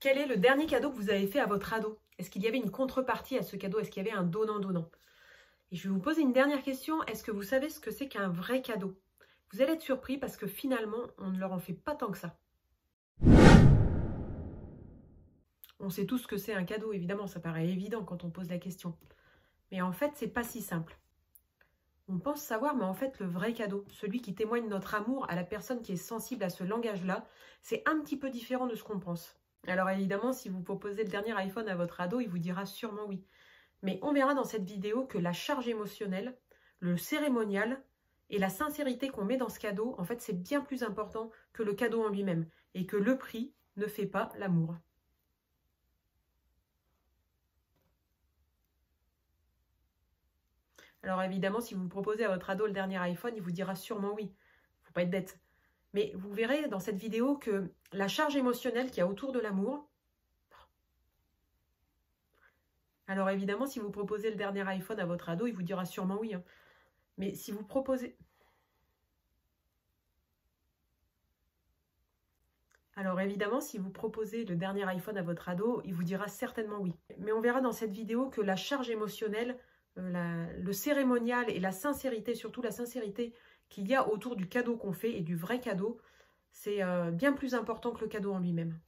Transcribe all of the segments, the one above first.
Quel est le dernier cadeau que vous avez fait à votre ado? Est-ce qu'il y avait une contrepartie à ce cadeau? Est-ce qu'il y avait un donnant-donnant? Et je vais vous poser une dernière question. Est-ce que vous savez ce que c'est qu'un vrai cadeau? Vous allez être surpris parce que finalement, on ne leur en fait pas tant que ça. On sait tous ce que c'est un cadeau, évidemment, ça paraît évident quand on pose la question. Mais en fait, c'est pas si simple. On pense savoir, mais en fait, le vrai cadeau, celui qui témoigne notre amour à la personne qui est sensible à ce langage-là, c'est un petit peu différent de ce qu'on pense. Alors évidemment, si vous proposez le dernier iPhone à votre ado, il vous dira sûrement oui. Mais on verra dans cette vidéo que la charge émotionnelle, le cérémonial et la sincérité qu'on met dans ce cadeau, en fait, c'est bien plus important que le cadeau en lui-même et que le prix ne fait pas l'amour. Alors évidemment, si vous proposez à votre ado le dernier iPhone, il vous dira sûrement oui. Faut pas être bête. Mais vous verrez dans cette vidéo que la charge émotionnelle qu'il y a autour de l'amour... Alors évidemment, si vous proposez le dernier iPhone à votre ado, il vous dira sûrement oui. Mais si vous proposez... Alors évidemment, si vous proposez le dernier iPhone à votre ado, il vous dira certainement oui. Mais on verra dans cette vidéo que la charge émotionnelle, le cérémonial et la sincérité, surtout la sincérité qu'il y a autour du cadeau qu'on fait et du vrai cadeau, c'est bien plus important que le cadeau en lui-même.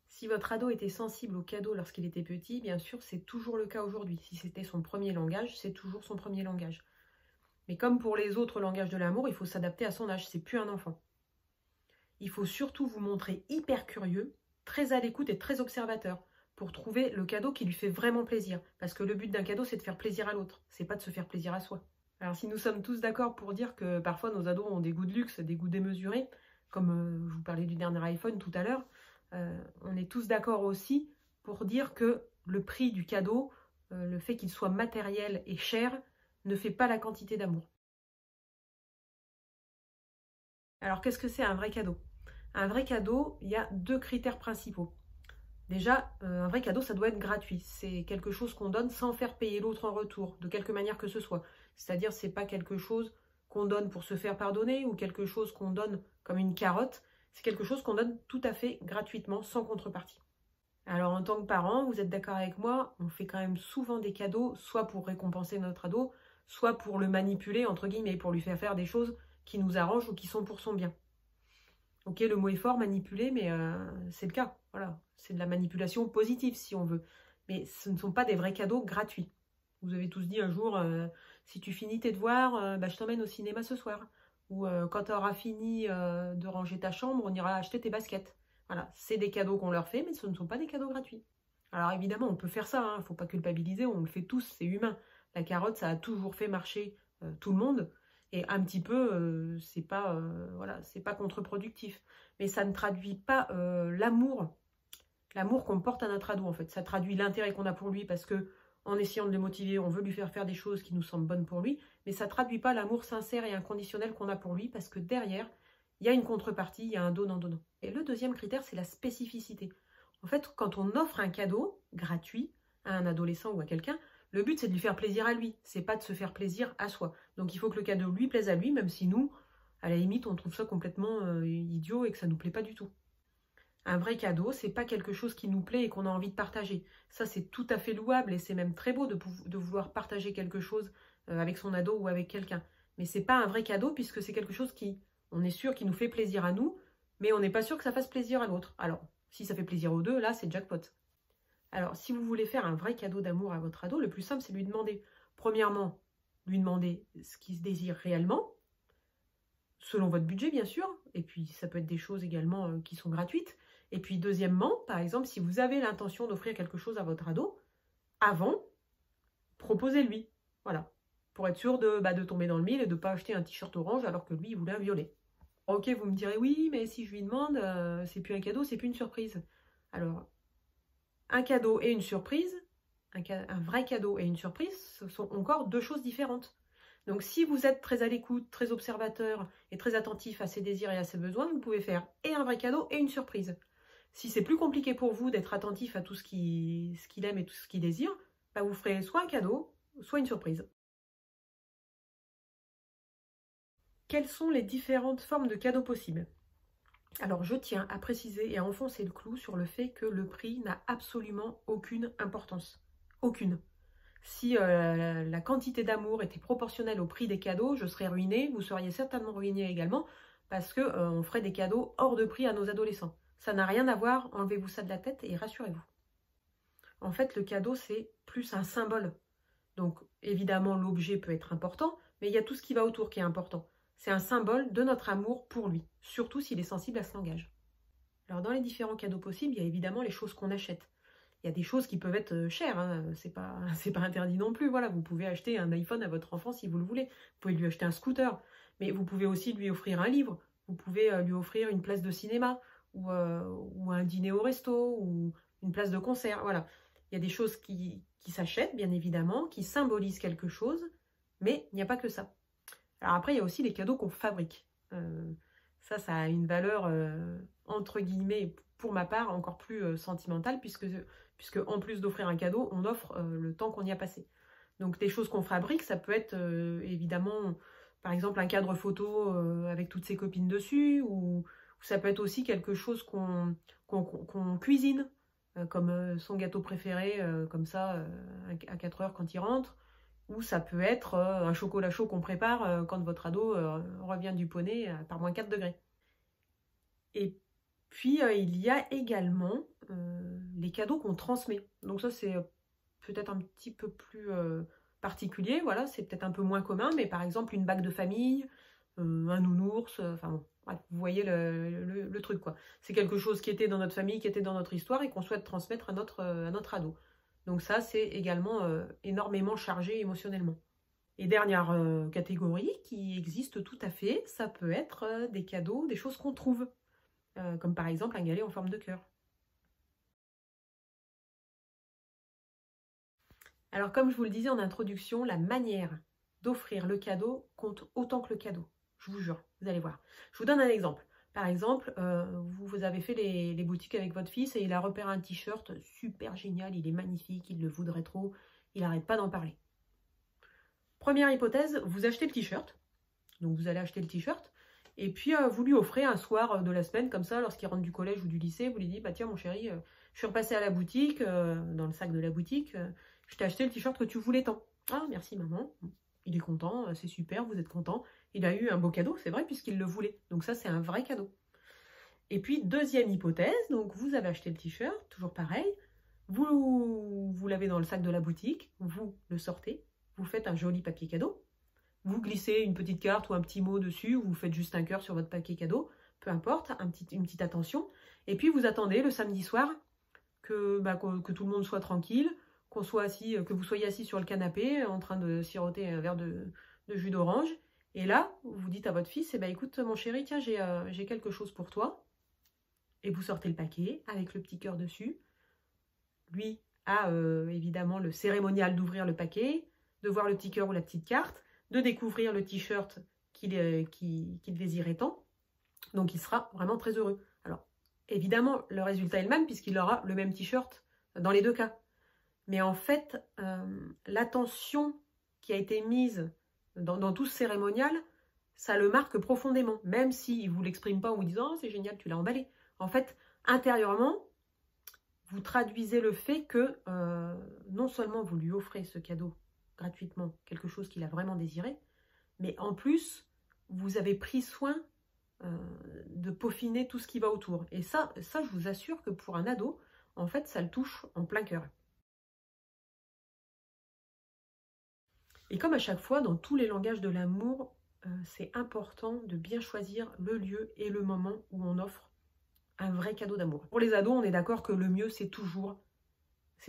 Si votre ado était sensible au cadeau lorsqu'il était petit, bien sûr, c'est toujours le cas aujourd'hui. Si c'était son premier langage, c'est toujours son premier langage. Mais comme pour les autres langages de l'amour, il faut s'adapter à son âge, c'est plus un enfant. Il faut surtout vous montrer hyper curieux, très à l'écoute et très observateur pour trouver le cadeau qui lui fait vraiment plaisir. Parce que le but d'un cadeau, c'est de faire plaisir à l'autre, c'est pas de se faire plaisir à soi. Alors si nous sommes tous d'accord pour dire que parfois nos ados ont des goûts de luxe, des goûts démesurés, comme je vous parlais du dernier iPhone tout à l'heure, on est tous d'accord aussi pour dire que le prix du cadeau, le fait qu'il soit matériel et cher, ne fait pas la quantité d'amour. Alors qu'est-ce que c'est un vrai cadeau? Un vrai cadeau, il y a deux critères principaux. Déjà, un vrai cadeau, ça doit être gratuit. C'est quelque chose qu'on donne sans faire payer l'autre en retour, de quelque manière que ce soit. C'est-à-dire, c'est pas quelque chose qu'on donne pour se faire pardonner ou quelque chose qu'on donne comme une carotte. C'est quelque chose qu'on donne tout à fait gratuitement, sans contrepartie. Alors, en tant que parent, vous êtes d'accord avec moi, on fait quand même souvent des cadeaux, soit pour récompenser notre ado, soit pour le manipuler, entre guillemets, pour lui faire des choses qui nous arrangent ou qui sont pour son bien. Ok, le mot est fort, manipuler, mais c'est le cas. Voilà, c'est de la manipulation positive, si on veut. Mais ce ne sont pas des vrais cadeaux gratuits. Vous avez tous dit un jour, si tu finis tes devoirs, je t'emmène au cinéma ce soir. Ou quand tu auras fini de ranger ta chambre, on ira acheter tes baskets. Voilà, c'est des cadeaux qu'on leur fait, mais ce ne sont pas des cadeaux gratuits. Alors évidemment, on peut faire ça, il ne faut pas culpabiliser, on le fait tous, c'est humain. La carotte, ça a toujours fait marcher tout le monde. Et un petit peu, c'est pas, voilà, c'est pas contre-productif. Mais ça ne traduit pas l'amour qu'on porte à notre ado, en fait. Ça traduit l'intérêt qu'on a pour lui parce que, en essayant de le motiver, on veut lui faire des choses qui nous semblent bonnes pour lui. Mais ça ne traduit pas l'amour sincère et inconditionnel qu'on a pour lui parce que derrière, il y a une contrepartie, il y a un donnant-donnant. Et le deuxième critère, c'est la spécificité. En fait, quand on offre un cadeau gratuit à un adolescent ou à quelqu'un, le but, c'est de lui faire plaisir à lui. C'est pas de se faire plaisir à soi. Donc, il faut que le cadeau lui plaise à lui, même si nous, à la limite, on trouve ça complètement idiot et que ça nous plaît pas du tout. Un vrai cadeau, c'est pas quelque chose qui nous plaît et qu'on a envie de partager. Ça, c'est tout à fait louable et c'est même très beau de vouloir partager quelque chose avec son ado ou avec quelqu'un. Mais c'est pas un vrai cadeau puisque c'est quelque chose qui, on est sûr, qui nous fait plaisir à nous, mais on n'est pas sûr que ça fasse plaisir à l'autre. Alors, si ça fait plaisir aux deux, là, c'est jackpot. Alors, si vous voulez faire un vrai cadeau d'amour à votre ado, le plus simple, c'est lui demander. Premièrement, lui demander ce qu'il se désire réellement, selon votre budget, bien sûr. Et puis, ça peut être des choses également qui sont gratuites. Et puis, deuxièmement, par exemple, si vous avez l'intention d'offrir quelque chose à votre ado, avant, proposez-lui. Voilà. Pour être sûr de tomber dans le mille et de ne pas acheter un t-shirt orange alors que lui, il voulait un violet. Ok, vous me direz, oui, mais si je lui demande, c'est plus un cadeau, c'est plus une surprise. Alors, un cadeau et une surprise, un vrai cadeau et une surprise, ce sont encore deux choses différentes. Donc si vous êtes très à l'écoute, très observateur et très attentif à ses désirs et à ses besoins, vous pouvez faire et un vrai cadeau et une surprise. Si c'est plus compliqué pour vous d'être attentif à tout ce qu'il aime et tout ce qu'il désire, vous ferez soit un cadeau, soit une surprise. Quelles sont les différentes formes de cadeaux possibles? Alors je tiens à préciser et à enfoncer le clou sur le fait que le prix n'a absolument aucune importance. Aucune. Si la quantité d'amour était proportionnelle au prix des cadeaux, je serais ruinée, vous seriez certainement ruinée également, parce que on ferait des cadeaux hors de prix à nos adolescents. Ça n'a rien à voir, enlevez-vous ça de la tête et rassurez-vous. En fait, le cadeau, c'est plus un symbole. Donc, évidemment, l'objet peut être important, mais il y a tout ce qui va autour qui est important. C'est un symbole de notre amour pour lui, surtout s'il est sensible à ce langage. Alors, dans les différents cadeaux possibles, il y a évidemment les choses qu'on achète. Il y a des choses qui peuvent être chères, hein. C'est pas interdit non plus. Voilà, vous pouvez acheter un iPhone à votre enfant si vous le voulez. Vous pouvez lui acheter un scooter, mais vous pouvez aussi lui offrir un livre. Vous pouvez lui offrir une place de cinéma ou un dîner au resto ou une place de concert. Voilà, il y a des choses qui s'achètent, bien évidemment, qui symbolisent quelque chose, mais il n'y a pas que ça. Alors après, il y a aussi les cadeaux qu'on fabrique. Ça a une valeur, entre guillemets, pour ma part, encore plus sentimentale, puisque en plus d'offrir un cadeau, on offre le temps qu'on y a passé. Donc des choses qu'on fabrique, ça peut être évidemment, par exemple, un cadre photo avec toutes ses copines dessus, ou ça peut être aussi quelque chose qu'on cuisine, comme son gâteau préféré, comme ça, à 4 heures quand il rentre. Ou ça peut être un chocolat chaud qu'on prépare quand votre ado revient du poney par moins 4 degrés. Et puis, il y a également les cadeaux qu'on transmet. Donc ça, c'est peut-être un petit peu plus particulier. Voilà, c'est peut-être un peu moins commun. Mais par exemple, une bague de famille, un nounours, enfin bon, bref, vous voyez le truc, quoi. C'est quelque chose qui était dans notre famille, qui était dans notre histoire et qu'on souhaite transmettre à notre ado. Donc ça, c'est également énormément chargé émotionnellement. Et dernière catégorie qui existe tout à fait, ça peut être des cadeaux, des choses qu'on trouve. Comme par exemple un galet en forme de cœur. Alors comme je vous le disais en introduction, la manière d'offrir le cadeau compte autant que le cadeau. Je vous jure, vous allez voir. Je vous donne un exemple. Par exemple, vous avez fait les boutiques avec votre fils et il a repéré un t-shirt super génial, il est magnifique, il le voudrait trop, il n'arrête pas d'en parler. Première hypothèse, vous achetez le t-shirt, donc vous allez acheter le t-shirt, et puis vous lui offrez un soir de la semaine, comme ça, lorsqu'il rentre du collège ou du lycée, vous lui dites, bah tiens mon chéri, je suis repassée à la boutique, dans le sac de la boutique, je t'ai acheté le t-shirt que tu voulais tant. Ah merci maman, il est content, c'est super, vous êtes content, il a eu un beau cadeau, c'est vrai, puisqu'il le voulait. Donc ça c'est un vrai cadeau. Et puis deuxième hypothèse, donc vous avez acheté le t-shirt, toujours pareil, vous l'avez dans le sac de la boutique, vous le sortez, vous faites un joli papier cadeau, vous glissez une petite carte ou un petit mot dessus, ou vous faites juste un cœur sur votre papier cadeau, peu importe, une petite attention. Et puis vous attendez le samedi soir que tout le monde soit tranquille, que vous soyez assis sur le canapé en train de siroter un verre de jus d'orange. Et là, vous dites à votre fils, eh ben, écoute mon chéri, tiens, j'ai quelque chose pour toi. Et vous sortez le paquet avec le petit cœur dessus. Lui a évidemment le cérémonial d'ouvrir le paquet, de voir le petit cœur ou la petite carte, de découvrir le t-shirt qu'il désirait tant. Donc il sera vraiment très heureux. Alors évidemment, le résultat est le même puisqu'il aura le même t-shirt dans les deux cas. Mais en fait, l'attention qui a été mise dans tout ce cérémonial, ça le marque profondément. Même s'il ne vous l'exprime pas en vous disant oh, « c'est génial, tu l'as emballé ». En fait, intérieurement, vous traduisez le fait que non seulement vous lui offrez ce cadeau gratuitement, quelque chose qu'il a vraiment désiré, mais en plus, vous avez pris soin de peaufiner tout ce qui va autour. Et ça, je vous assure que pour un ado, en fait, ça le touche en plein cœur. Et comme à chaque fois, dans tous les langages de l'amour, c'est important de bien choisir le lieu et le moment où on offre un vrai cadeau d'amour. Pour les ados, on est d'accord que le mieux, c'est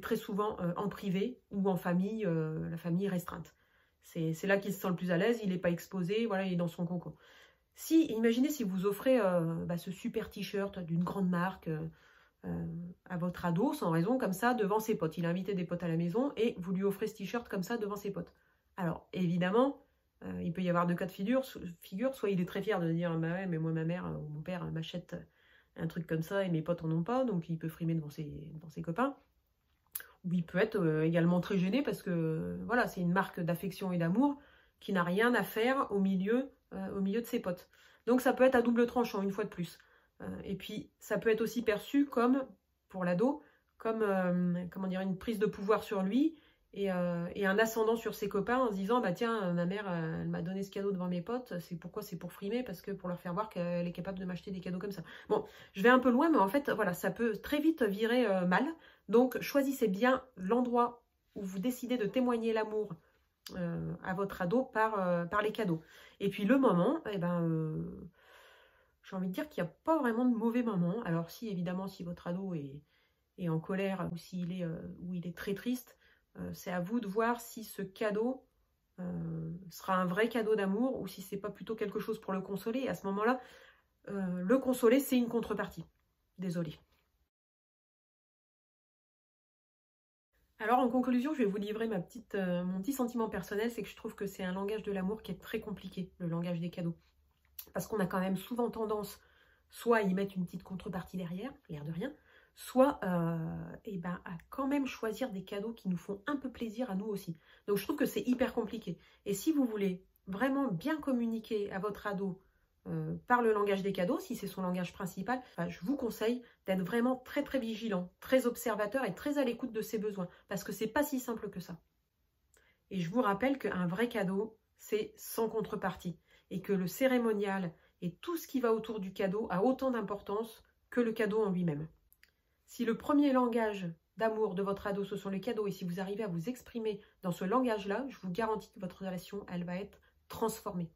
très souvent en privé ou en famille, la famille restreinte. C'est là qu'il se sent le plus à l'aise, il n'est pas exposé, voilà, il est dans son cocon. Imaginez si vous offrez ce super t-shirt d'une grande marque à votre ado, sans raison, comme ça, devant ses potes. Il a invité des potes à la maison et vous lui offrez ce t-shirt comme ça devant ses potes. Alors, évidemment, il peut y avoir deux cas de figure. Soit il est très fier de dire bah ouais, mais moi, ma mère ou mon père m'achète un truc comme ça et mes potes en ont pas, donc il peut frimer devant ses copains. Ou il peut être également très gêné parce que voilà, c'est une marque d'affection et d'amour qui n'a rien à faire au milieu de ses potes. Donc ça peut être à double tranchant, une fois de plus. Et puis, ça peut être aussi perçu comme, pour l'ado, comme comment dire, une prise de pouvoir sur lui et un ascendant sur ses copains en se disant, bah tiens, ma mère, elle m'a donné ce cadeau devant mes potes, c'est pourquoi? C'est pour frimer, parce que pour leur faire voir qu'elle est capable de m'acheter des cadeaux comme ça. Bon, je vais un peu loin, mais en fait, voilà, ça peut très vite virer mal. Donc, choisissez bien l'endroit où vous décidez de témoigner l'amour à votre ado par les cadeaux. Et puis le moment, eh ben, j'ai envie de dire qu'il n'y a pas vraiment de mauvais moment. Alors si, évidemment, si votre ado est en colère ou ou il est très triste, c'est à vous de voir si ce cadeau sera un vrai cadeau d'amour ou si c'est pas plutôt quelque chose pour le consoler. Et à ce moment-là, le consoler, c'est une contrepartie. Désolée. Alors en conclusion, je vais vous livrer mon petit sentiment personnel, c'est que je trouve que c'est un langage de l'amour qui est très compliqué, le langage des cadeaux. Parce qu'on a quand même souvent tendance soit à y mettre une petite contrepartie derrière, l'air de rien, soit eh ben, à quand même choisir des cadeaux qui nous font un peu plaisir à nous aussi. Donc je trouve que c'est hyper compliqué. Et si vous voulez vraiment bien communiquer à votre ado par le langage des cadeaux, si c'est son langage principal, je vous conseille d'être vraiment très très vigilant, très observateur et très à l'écoute de ses besoins, parce que c'est pas si simple que ça. Et je vous rappelle qu'un vrai cadeau, c'est sans contrepartie, et que le cérémonial et tout ce qui va autour du cadeau a autant d'importance que le cadeau en lui-même. Si le premier langage d'amour de votre ado, ce sont les cadeaux, et si vous arrivez à vous exprimer dans ce langage-là, je vous garantis que votre relation, elle va être transformée.